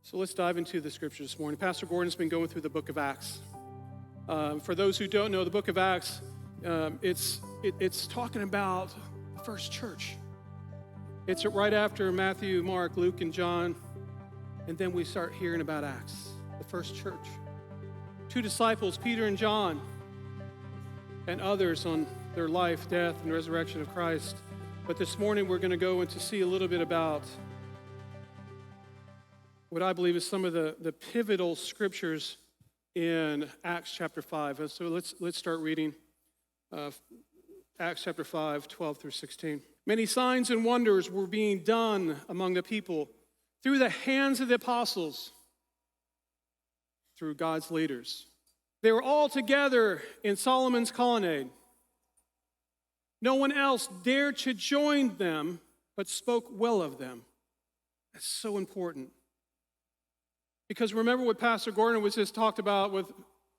So let's dive into the scripture this morning. Pastor Gordon's been going through the book of Acts. For those who don't know, the book of Acts, it's talking about the first church. It's right after Matthew, Mark, Luke, and John, and then we start hearing about Acts, the first church. Two disciples, Peter and John, and others on their life, death, and resurrection of Christ. But this morning we're going to go into see a little bit about what I believe is some of the pivotal scriptures in Acts chapter 5. So let's start reading Acts chapter 5, 12 through 16. Many signs and wonders were being done among the people through the hands of the apostles, through God's leaders. They were all together in Solomon's colonnade. No one else dared to join them, but spoke well of them. That's so important. Because remember what Pastor Gordon was just talked about with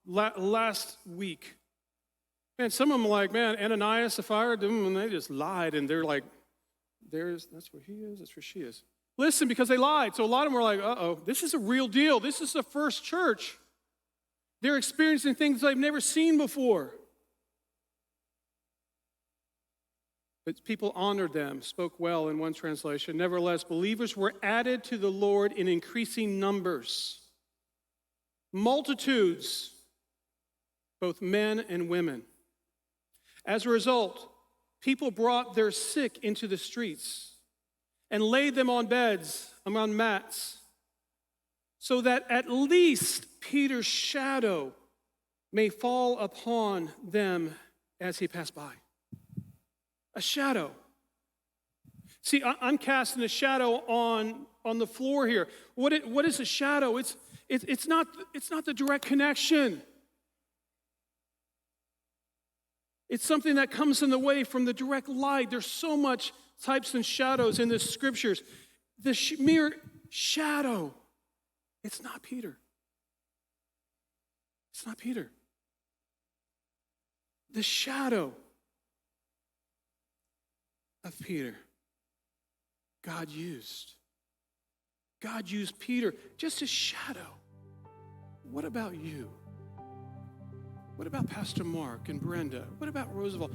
last week. Man, some of them are like, man, Ananias, Sapphira, and they just lied, and they're like, that's where he is, that's where she is. Listen, because they lied. So a lot of them were like, this is a real deal. This is the first church. They're experiencing things they've never seen before. But people honored them, spoke well in one translation. Nevertheless, believers were added to the Lord in increasing numbers. Multitudes, both men and women. As a result, people brought their sick into the streets and laid them on beds, on mats, so that at least Peter's shadow may fall upon them as he passed by. A shadow. See, I'm casting a shadow on the floor here. What is a shadow? It's not the direct connection. It's something that comes in the way from the direct light. There's so much types and shadows in the scriptures. The mere shadow. It's not Peter. It's not Peter. The shadow of Peter, God used. God used Peter, just a shadow. What about you? What about Pastor Mark and Brenda? What about Roosevelt?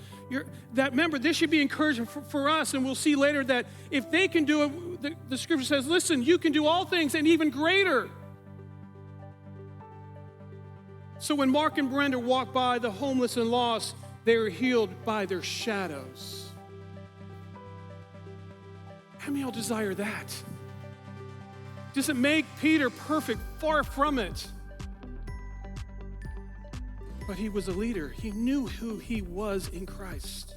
Remember, this should be encouragement for us, and we'll see later that if they can do it, the scripture says, listen, you can do all things and even greater. So when Mark and Brenda walked by the homeless and lost, they were healed by their shadows. How many of y'all desire that? Does it make Peter perfect? Far from it. But he was a leader. He knew who he was in Christ.